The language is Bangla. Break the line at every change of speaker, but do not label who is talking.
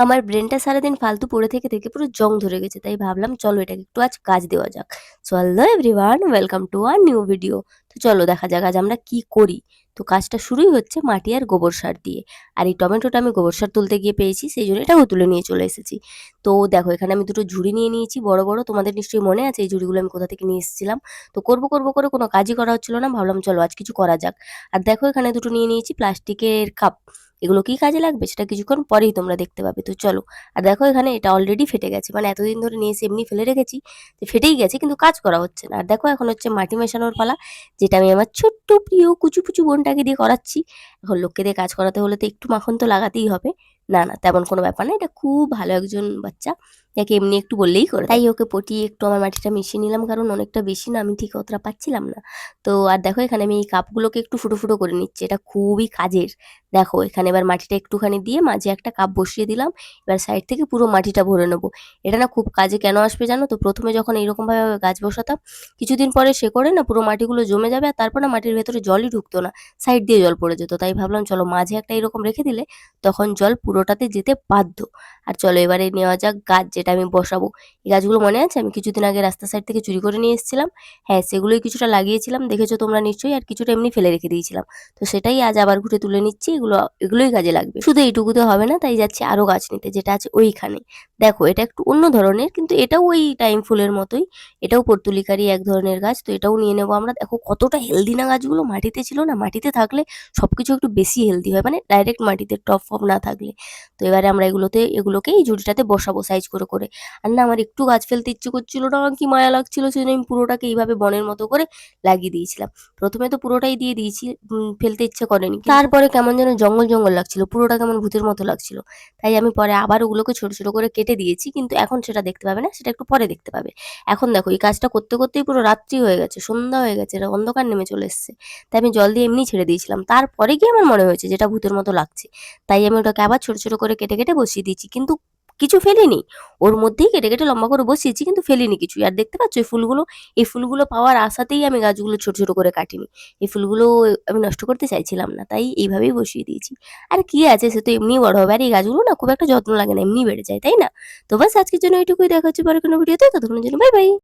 আমার ব্রেনটা সারাদিন ফালতু পড়ে থেকে থেকে পুরো জং ধরে গেছে, তাই ভাবলাম চলো এটাকে একটু আজ কাজ দেওয়া যাক। So hello everyone, welcome to our new video. তো চলো দেখা যাক আজ আমরা কি করি। তো কাজটা শুরুই হচ্ছে মাটি আর গোবর সার দিয়ে। আর এই টমেটোটা আমি গোবর সার তুলতে গিয়ে পেয়েছি, সেই জন্য এটাও তুলে নিয়ে চলে এসেছি। তো দেখো এখানে আমি দুটো ঝুড়ি নিয়ে নিয়েছি বড় বড়, তোমাদের নিশ্চয়ই মনে আছে এই ঝুড়িগুলো আমি কোথা থেকে নিয়ে এসেছিলাম। তো করবো করবো করে কোনো কাজই করা হচ্ছিল না, ভাবলাম চলো আজ কিছু করা যাক। আর দেখো এখানে দুটো নিয়ে নিয়েছি প্লাস্টিকের কাপ। এগুলো কি কাজে লাগবে সেটা কিছুক্ষণ পরেই তোমরা দেখতে পাবে, তো চলো। আর দেখো এখানে এটা অলরেডি ফেটে গেছে, মানে এতদিন ধরে নিয়ে এসে এমনি ফেলে রেখেছি যে ফেটেই গেছে, কিন্তু কাজ করা হচ্ছে না। আর দেখো এখন হচ্ছে মাটি মেশানোর পালা, যেটা আমি আমার ছোট্ট প্রিয় কুচু কুচু বোনটাকে দিয়ে করাচ্ছি। এখন লোককে দিয়ে কাজ করাতে হলে তো একটু মাখন তো লাগাতেই হবে। না না, তেমন কোনো ব্যাপার না, এটা খুব ভালো একজন বাচ্চা, যাকে এমনি একটু বললেই করে দেয়। তাই ওকে পটিয়ে একটু আমার মাটিটা মিশিয়ে নিলাম, কারণ অনেকটা বেশি না, আমি ঠিক অতটা পাচ্ছিলাম না। তো আর দেখো এখানে আমি এই কাপগুলোকে একটু ফুটো ফুটো করে নিচ্ছি, এটা খুবই কাজের। দেখো এখানে এবার মাটিটা একটুখানি দিয়ে মাঝে একটা কাপ বসিয়ে দিলাম। এবার সাইড থেকে পুরো মাটিটা ভরে নেবো। এটা না খুব কাজে কেন আসবে জানো তো? প্রথমে যখন এইরকম ভাবে গাছ বসাতাম, কিছুদিন পরে শেকড়ে না পুরো মাটিগুলো জমে যাবে, আর তারপর না মাটির ভেতরে জলই ঢুকতো না, সাইড দিয়ে জল পড়ে যেত। তাই ভাবলাম চলো মাঝে একটা এরকম রেখে দিলে তখন জল পুরোটাতে যেতে বাধ্য। আর চলো এবারে নেওয়া যাক গাছ, যেটা আমি বসাবো। এই গাছগুলো মনে আছে আমি কিছুদিন আগে রাস্তা সাইড থেকে চুরি করে নিয়ে এসেছিলাম? হ্যাঁ, সেগুলোই কিছুটা লাগিয়েছিলাম, দেখেছো তোমরা নিশ্চয়ই, আর কিছুটা এমনি ফেলে রেখে দিয়েছিলাম। তো সেটাই আজ আবার ঘুরে তুলে নিচ্ছি, এগুলোই কাজে লাগবে। শুধু এইটুকুতে হবে না, তাই যাচ্ছি আরো গাছ নিতে, যেটা আছে ওইখানে। দেখো এটা একটু অন্য ধরনের, কিন্তু এটাও ওই টাইম ফুলের মতোই। এটাও পর্তুলিকারই এক ধরনের গাছ, তো এটাও নিয়ে নেবো আমরা। দেখো কতটা হেলদি না গাছগুলো, মাটিতে ছিল না, মাটিতে থাকলে সবকিছু একটু বেশি হেলদি হয়, মানে ডাইরেক্ট মাটিতে টপ ফপ না থাকলে। তো এবারে আমরা এগুলোকে এই ঝুড়িটাতে বসাবো সাইজ করে করে। আর না আমার একটু গাছ ফেলতে ইচ্ছে করছিল না, কি মায়া লাগছিল, সেজন্য আমি পুরোটাকে এইভাবে বনের মতো করে লাগিয়ে দিয়েছিলাম। প্রথমে তো পুরোটাই দিয়ে দিয়েছি, ফেলতে ইচ্ছে করেনি, তারপরে কেমন যেন জঙ্গল জঙ্গল লাগছিল, পুরোটা কেমন ভূতের মতো লাগছিল। তাই আমি পরে আবার ওগুলোকে ছোট ছোট করে কেটে দিয়েছি, কিন্তু এখন সেটা দেখতে পাবে না, সেটা একটু পরে দেখতে পাবে। এখন দেখো এই কাজটা করতে করতেই পুরো রাত্রি হয়ে গেছে, সন্ধ্যা হয়ে গেছে, এটা অন্ধকার নেমে চলে এসেছে। তাই আমি জল দিয়ে এমনি ছেড়ে দিয়েছিলাম, তারপরে গিয়ে আমার মনে হয়েছে যেটা ভূতের মতো লাগছে। তাই আমি ওটাকে আবার ছোট ছোট করে কেটে কেটে বসিয়ে দিয়েছি, কিন্তু কিছু ফেলিনি। ওর মধ্যেই কেটে কেটে লম্বা করে বসিয়েছি, কিন্তু ফেলিনি কিছু। আর দেখতে পাচ্ছ এই ফুলগুলো পাওয়ার আশাতেই আমি গাছগুলো ছোট ছোট করে কাটিনি। এই ফুলগুলো আমি নষ্ট করতে চাইছিলাম না, তাই এইভাবেই বসিয়ে দিয়েছি। আর কি আছে, সে তো এমনিই বড় হবে, আর এই গাছগুলো না খুব একটা যত্ন লাগে না, এমনি বেড়ে যায়, তাই না? তো বাস আজকের জন্য এইটুকুই, দেখা হচ্ছে পরে কোনো ভিডিওতে, ততক্ষণের জন্য বাই বাই।